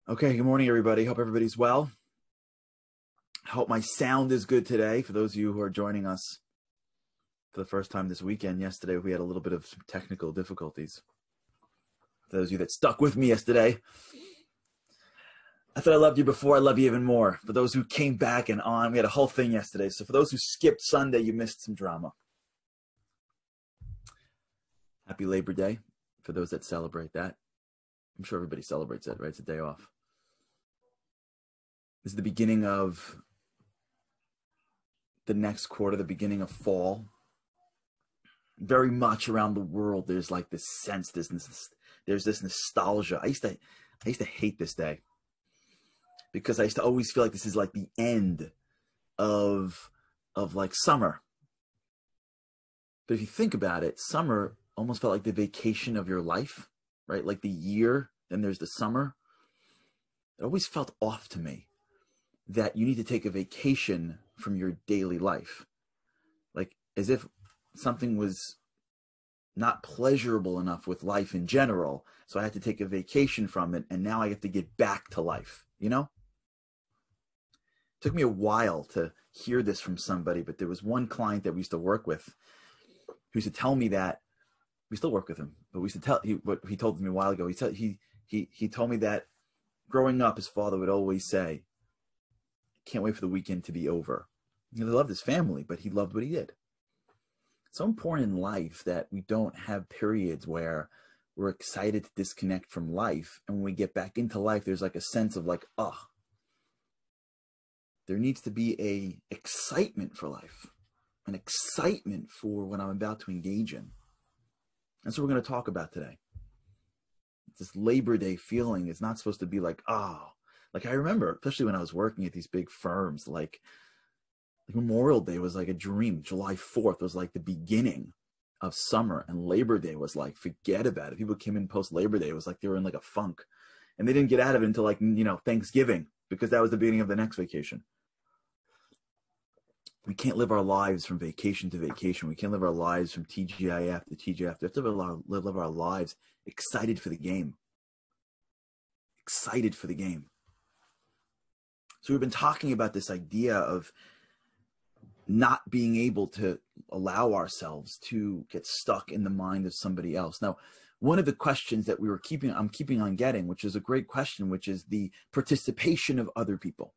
Okay, good morning, everybody. Hope everybody's well. I hope my sound is good today. For those of you who are joining us for the first time this weekend, yesterday we had a little bit of technical difficulties. For those of you that stuck with me yesterday, I thought I loved you before, I love you even more. For those who came back and on, we had a whole thing yesterday. So for those who skipped Sunday, you missed some drama. Happy Labor Day for those that celebrate that. I'm sure everybody celebrates it, right? It's a day off. This is the beginning of the next quarter, the beginning of fall. Very much around the world, there's like this sense, there's this nostalgia. I used to hate this day because I used to always feel like this is like the end of like summer. But if you think about it, summer almost felt like the vacation of your life, right? Like the year, then there's the summer. It always felt off to me that you need to take a vacation from your daily life. Like as if something was not pleasurable enough with life in general. So I had to take a vacation from it. And now I have to get back to life, you know? It took me a while to hear this from somebody, but there was one client that we used to work with who used to tell me that we still work with him, but we used to tell what he told me a while ago. He told me that growing up, his father would always say, "Can't wait for the weekend to be over." He loved his family, but he loved what he did. It's so important in life that we don't have periods where we're excited to disconnect from life. And when we get back into life, there's like a sense of like, oh, there needs to be a excitement for life, an excitement for what I'm about to engage in. That's what we're going to talk about today. This Labor Day feeling is not supposed to be like, oh, like I remember, especially when I was working at these big firms, like Memorial Day was like a dream. July 4th was like the beginning of summer, and Labor Day was like, forget about it. People came in post Labor Day. It was like they were in like a funk, and they didn't get out of it until like, Thanksgiving, because that was the beginning of the next vacation. We can't live our lives from vacation to vacation. We can't live our lives from TGIF to TGIF. We have to live our lives excited for the game. Excited for the game. So we've been talking about this idea of not being able to allow ourselves to get stuck in the mind of somebody else. Now, one of the questions that I'm keeping on getting, which is a great question, which is the participation of other people,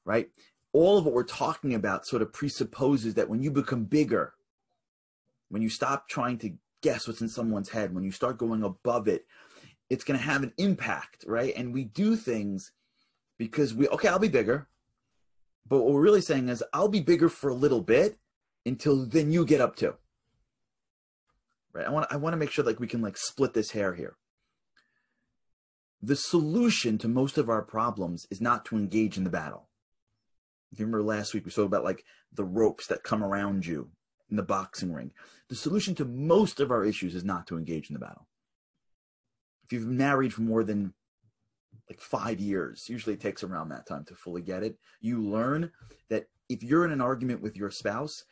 right? All of what we're talking about sort of presupposes that when you become bigger, when you stop trying to guess what's in someone's head, when you start going above it, it's going to have an impact, right? And we do things because I'll be bigger. But what we're really saying is, I'll be bigger for a little bit until then you get up too. Right? I want to make sure like we can like split this hair here. The solution to most of our problems is not to engage in the battle. If you remember last week, we spoke about like the ropes that come around you in the boxing ring. The solution to most of our issues is not to engage in the battle. If you've been married for more than like 5 years, usually it takes around that time to fully get it. You learn that if you're in an argument with your spouse,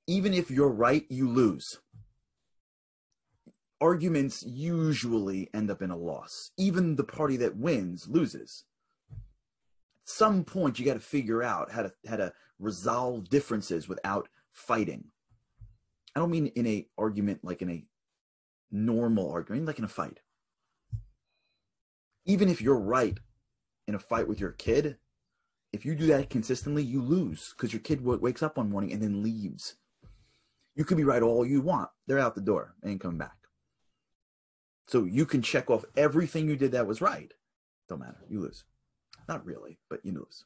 even if you're right, you lose. Arguments usually end up in a loss. Even the party that wins loses. At some point, you got to figure out how to resolve differences without fighting. I don't mean in a argument like in a normal argument, like in a fight. Even if you're right in a fight with your kid, if you do that consistently, you lose because your kid wakes up one morning and then leaves. You could be right all you want. They're out the door. They ain't coming back. So you can check off everything you did that was right. Don't matter. You lose. Not really, but you lose.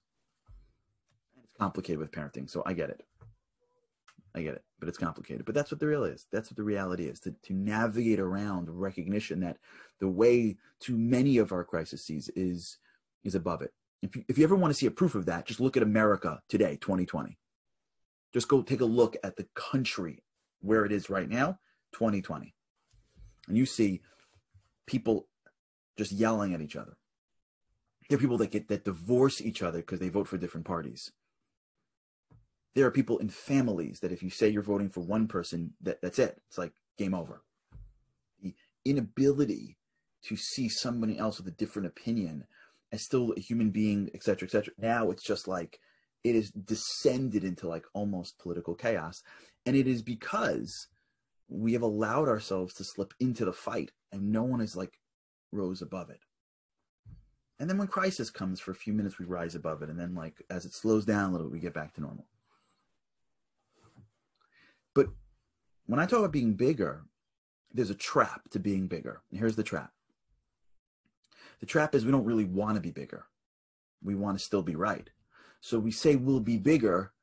It's complicated with parenting, so I get it. But it's complicated. But that's what the real is. That's what the reality is, to navigate around recognition that the way to many of our crises is above it. If you ever want to see a proof of that, just look at America today, 2020. Just go take a look at the country where it is right now, 2020. And you see people just yelling at each other. There are people that divorce each other because they vote for different parties. There are people in families that if you say you're voting for one person, that's it. It's like game over. The inability to see somebody else with a different opinion as still a human being, etc., etc. Now it's just like it is descended into like almost political chaos. And it is because we have allowed ourselves to slip into the fight and no one is like rose above it. And then when crisis comes for a few minutes, we rise above it. And then like as it slows down a little bit, we get back to normal. But when I talk about being bigger, there's a trap to being bigger. And here's the trap. The trap is we don't really want to be bigger. We want to still be right. So we say we'll be bigger,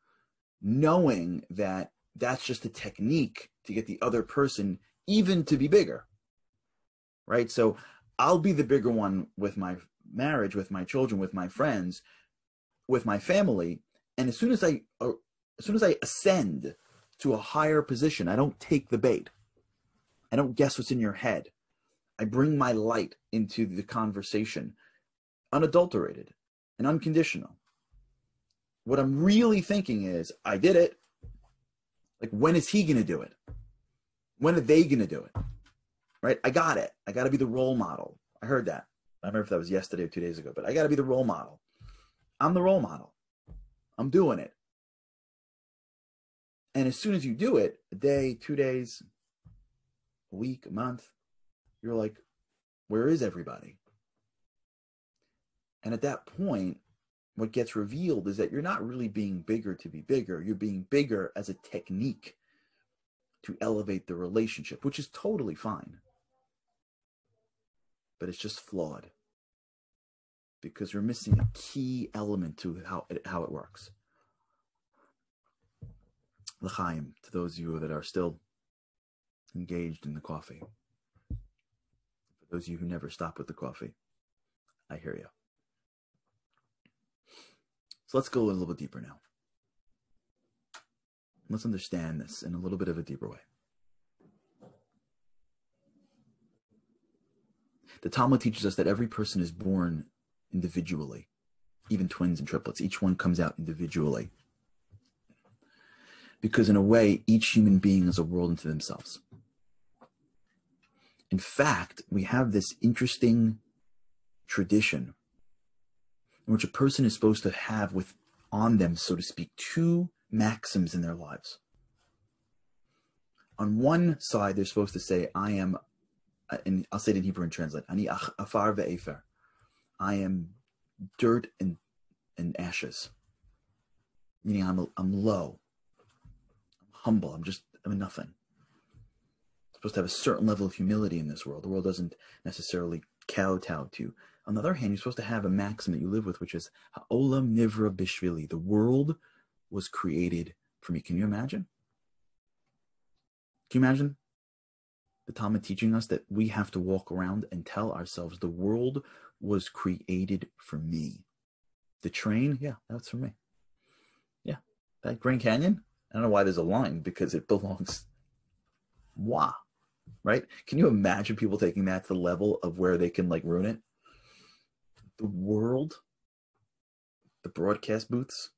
knowing that that's just a technique to get the other person even to be bigger, right? So I'll be the bigger one with my marriage, with my children, with my friends, with my family. And as soon as I ascend to a higher position, I don't take the bait. I don't guess what's in your head. I bring my light into the conversation, unadulterated and unconditional. What I'm really thinking is, I did it. Like, when is he going to do it? When are they going to do it? Right? I got it. I got to be the role model. I heard that. I don't remember if that was yesterday or 2 days ago, but I got to be the role model. I'm the role model. I'm doing it. And as soon as you do it, a day, 2 days, a week, a month, you're like, where is everybody? And at that point, what gets revealed is that you're not really being bigger to be bigger. You're being bigger as a technique to elevate the relationship, which is totally fine. But it's just flawed because you're missing a key element to how it works. L'chaim, to those of you that are still engaged in the coffee. For those of you who never stop with the coffee, I hear you. So let's go a little bit deeper now. Let's understand this in a little bit of a deeper way. The Talmud teaches us that every person is born individually, even twins and triplets. Each one comes out individually. Because in a way, each human being is a world unto themselves. In fact, we have this interesting tradition in which a person is supposed to have on them, so to speak, two maxims in their lives. On one side, they're supposed to say, I am, and I'll say it in Hebrew and translate, Ani afar ve'efer. I am dirt and ashes. Meaning I'm low. I'm humble. I'm nothing. I'm supposed to have a certain level of humility in this world. The world doesn't necessarily kowtow to you. On the other hand, you're supposed to have a maxim that you live with, which is Ha'olam nivra bishvili. The world was created for me. Can you imagine? Can you imagine the Talmud teaching us that we have to walk around and tell ourselves the world was created for me? The train, yeah, that's for me. Yeah, that Grand Canyon, I don't know why there's a line, because it belongs. Wow, right? Can you imagine people taking that to the level of where they can like ruin it? The world, the broadcast booths,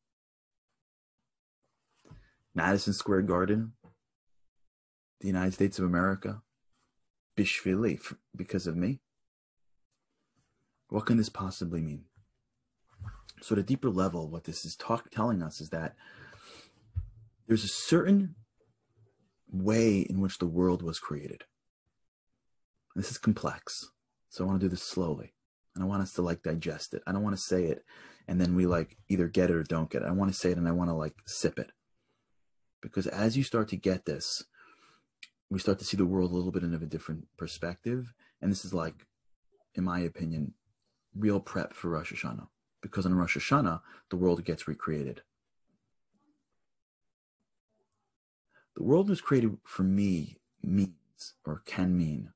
Madison Square Garden, the United States of America, bishvili, because of me. What can this possibly mean? So at a deeper level, what this is telling us is that there's a certain way in which the world was created. This is complex, so I want to do this slowly. And I want us to like digest it. I don't want to say it and then we like either get it or don't get it. I want to say it and I want to like sip it. Because as you start to get this, we start to see the world a little bit in a different perspective. And this is like, in my opinion, real prep for Rosh Hashanah. Because on Rosh Hashanah, the world gets recreated. The world was created for me means, or can mean,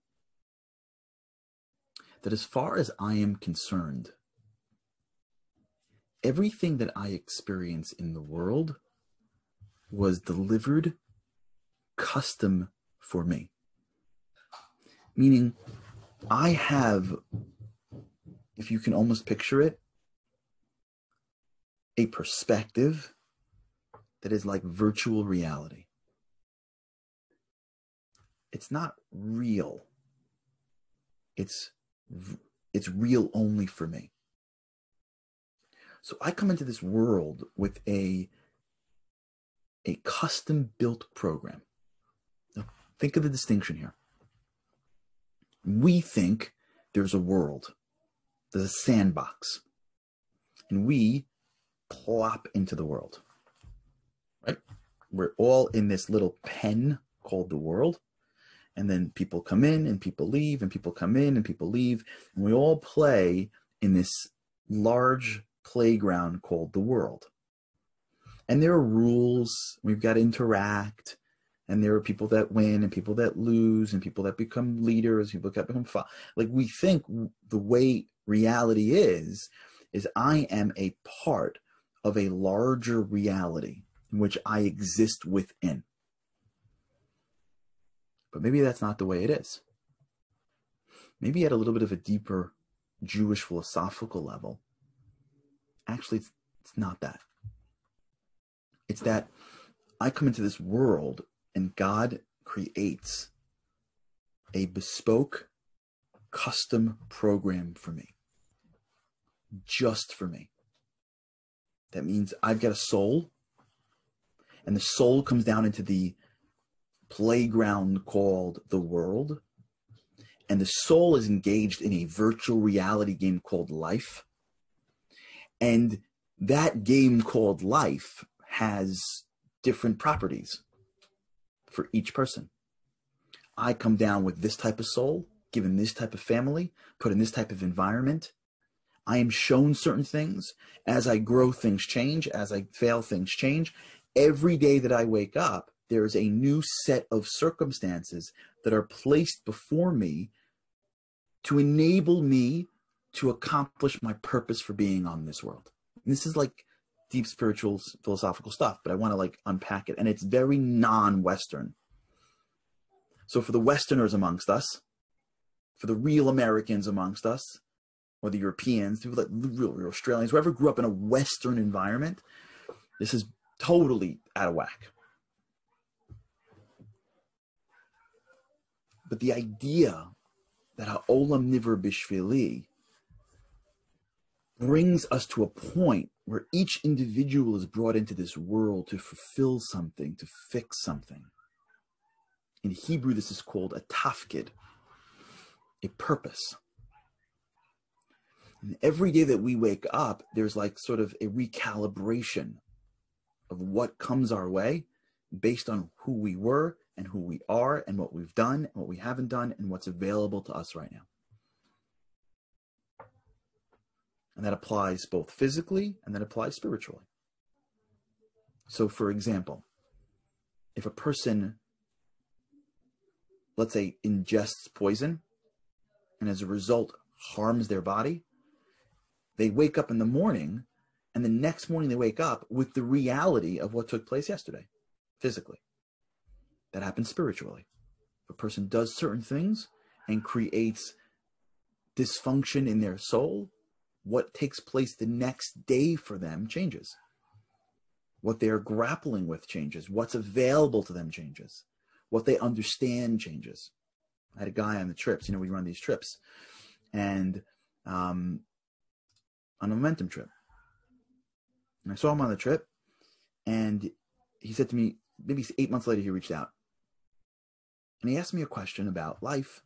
that as far as I am concerned, everything that I experience in the world was delivered custom for me. Meaning, I have, if you can almost picture it, a perspective that is like virtual reality. It's not real. It's It's real only for me. So I come into this world with a custom built program. Now, think of the distinction here. We think there's a world, there's a sandbox, and we plop into the world, right? We're all in this little pen called the world, and then people come in and people leave, and people come in and people leave, and we all play in this large playground called the world. And there are rules, we've got to interact, and there are people that win and people that lose and people that become leaders, people that become like we think the way reality is I am a part of a larger reality in which I exist within. But maybe that's not the way it is. Maybe at a little bit of a deeper Jewish philosophical level, actually it's not that. It's that I come into this world and God creates a bespoke, custom program for me. Just for me. That means I've got a soul, and the soul comes down into the playground called the world, and the soul is engaged in a virtual reality game called life. And that game called life has different properties for each person. I come down with this type of soul, given this type of family, put in this type of environment. I am shown certain things. As I grow, things change. As I fail, things change. Every day that I wake up, there is a new set of circumstances that are placed before me to enable me to accomplish my purpose for being on this world. And this is like deep spiritual, philosophical stuff, but I want to like unpack it. And it's very non-Western. So for the Westerners amongst us, for the real Americans amongst us, or the Europeans, people that real Australians, whoever grew up in a Western environment, this is totally out of whack. But the idea that ha'olam nivra bishvili brings us to a point where each individual is brought into this world to fulfill something, to fix something. In Hebrew, this is called a tafkid, a purpose. And every day that we wake up, there's like sort of a recalibration of what comes our way based on who we were and who we are and what we've done and what we haven't done and what's available to us right now. And that applies both physically and that applies spiritually. So for example, if a person, let's say, ingests poison and as a result harms their body, they wake up in the morning and the next morning they wake up with the reality of what took place yesterday, physically. That happens spiritually. If a person does certain things and creates dysfunction in their soul, what takes place the next day for them changes. What they are grappling with changes. What's available to them changes. What they understand changes. I had a guy on the trips, we run these trips, and on a momentum trip. And I saw him on the trip, and he said to me, maybe 8 months later, he reached out. And he asked me a question about life.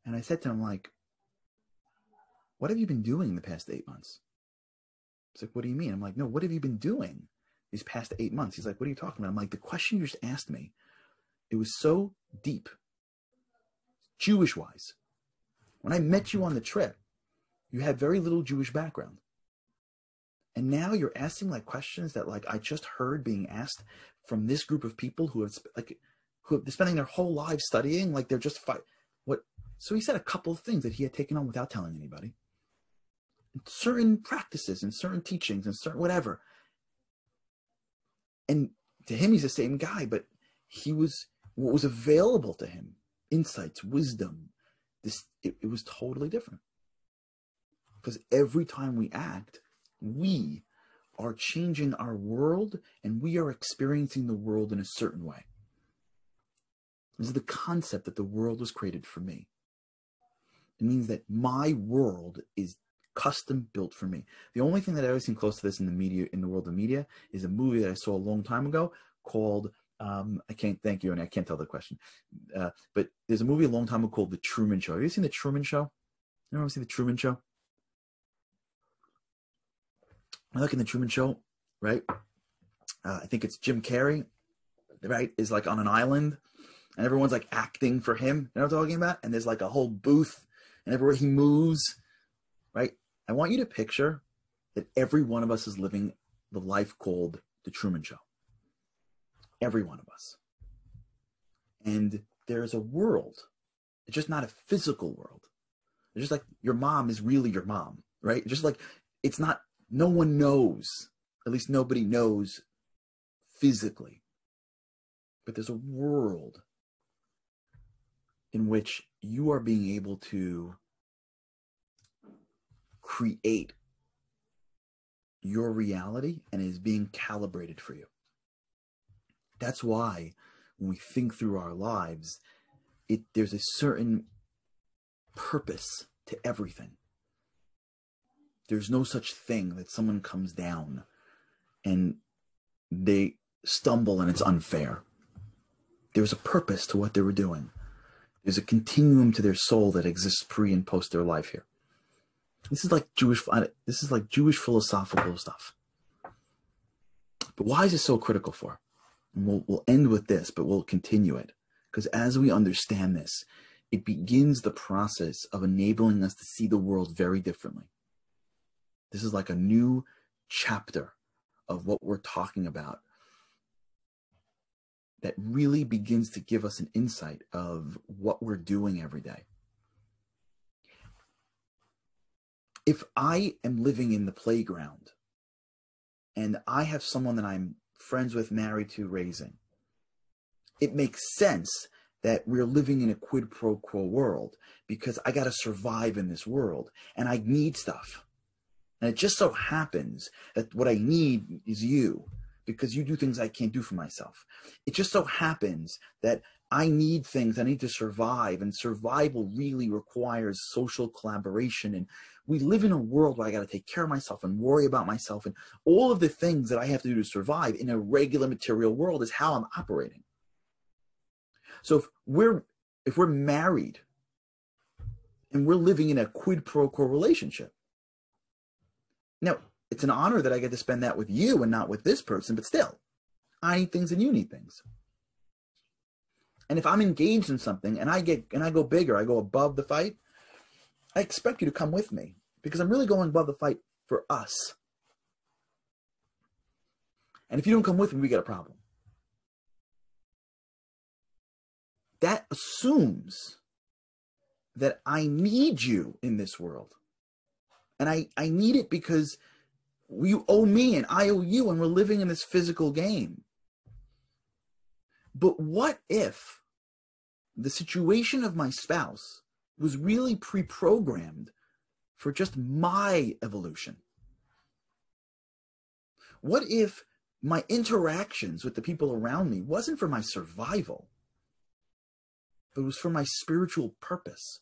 And I said to him, like, what have you been doing the past 8 months? He's like, what do you mean? I'm like, no, what have you been doing these past 8 months? He's like, what are you talking about? I'm like, the question you just asked me, it was so deep, Jewish-wise. When I met you on the trip, you had very little Jewish background. And now you're asking like questions that like I just heard being asked from this group of people who have been spending their whole lives studying, like they're just what. So he said a couple of things that he had taken on without telling anybody. Certain practices and certain teachings and certain whatever. And to him, he's the same guy, but what was available to him, insights, wisdom, it was totally different. Because every time we act, we are changing our world and we are experiencing the world in a certain way. This is the concept that the world was created for me. It means that my world is custom built for me. The only thing that I ever seen close to this in the media, in the world of media, is a movie that I saw a long time ago called I can't thank you, and I can't tell the question. But there's a movie a long time ago called The Truman Show. Have you seen The Truman Show? You ever seen The Truman Show? Like in The Truman Show, right? I think it's Jim Carrey, right? Is like on an island, and everyone's like acting for him. You know what I'm talking about? And there's like a whole booth, and everywhere he moves, right? I want you to picture that every one of us is living the life called The Truman Show. Every one of us. And there's a world. It's just not a physical world. It's just like your mom is really your mom, right? Just like it's not, no one knows, at least nobody knows physically. But there's a world in which you are being able to create your reality and it is being calibrated for you. That's why when we think through our lives, there's a certain purpose to everything. There's no such thing that someone comes down and they stumble and it's unfair. There's a purpose to what they were doing. There's a continuum to their soul that exists pre and post their life here. This is like Jewish philosophical stuff. But why is it so critical for? And we'll end with this, but we'll continue it. Because as we understand this, it begins the process of enabling us to see the world very differently. This is like a new chapter of what we're talking about that really begins to give us an insight of what we're doing every day. If I am living in the playground and I have someone that I'm friends with, married to, raising, it makes sense that we're living in a quid pro quo world because I got to survive in this world and I need stuff. And it just so happens that what I need is you because you do things I can't do for myself. It just so happens that I need things. I need to survive, and survival really requires social collaboration. And we live in a world where I got to take care of myself and worry about myself, and all of the things that I have to do to survive in a regular material world is how I'm operating. So if we're married and we're living in a quid pro quo relationship, now it's an honor that I get to spend that with you and not with this person, but still, I need things and you need things. And if I'm engaged in something and I go bigger, I go above the fight, I expect you to come with me because I'm really going above the fight for us. And if you don't come with me, we got a problem. That assumes that I need you in this world. And I need it because you owe me and I owe you and we're living in this physical game. But what if the situation of my spouse was really pre-programmed for just my evolution? What if my interactions with the people around me wasn't for my survival, but it was for my spiritual purpose?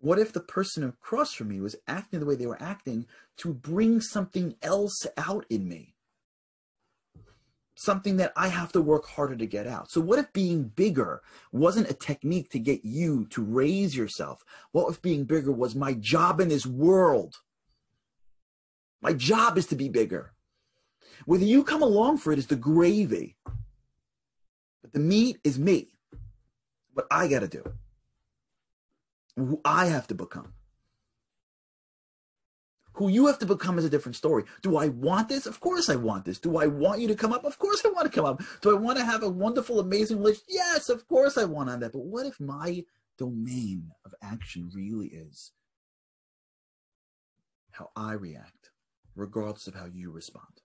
What if the person across from me was acting the way they were acting to bring something else out in me? Something that I have to work harder to get out. So what if being bigger wasn't a technique to get you to raise yourself? What if being bigger was my job in this world? My job is to be bigger. Whether you come along for it is the gravy. But the meat is me. What I got to do. Who I have to become. Who you have to become is a different story. Do I want this? Of course I want this. Do I want you to come up? Of course I want to come up. Do I want to have a wonderful, amazing relationship? Yes, of course I want that. But what if my domain of action really is how I react, regardless of how you respond?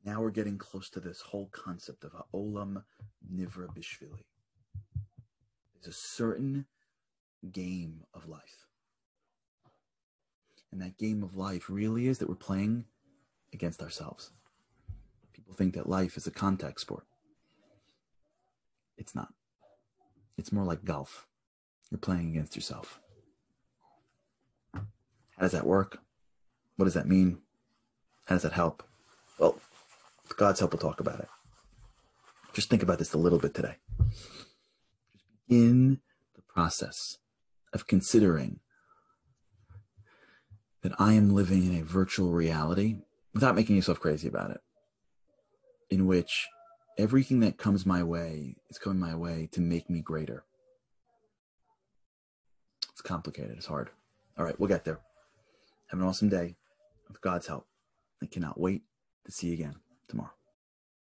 Now we're getting close to this whole concept of ha'olam nivra bishvili. There's a certain game of life. And that game of life really is that we're playing against ourselves. People think that life is a contact sport. It's not. It's more like golf. You're playing against yourself. How does that work? What does that mean? How does that help? Well, with God's help, we'll talk about it. Just think about this a little bit today. Just begin the process of considering that I am living in a virtual reality without making yourself crazy about it, in which everything that comes my way is coming my way to make me greater. It's complicated. It's hard. All right, we'll get there. Have an awesome day with God's help. I cannot wait to see you again tomorrow.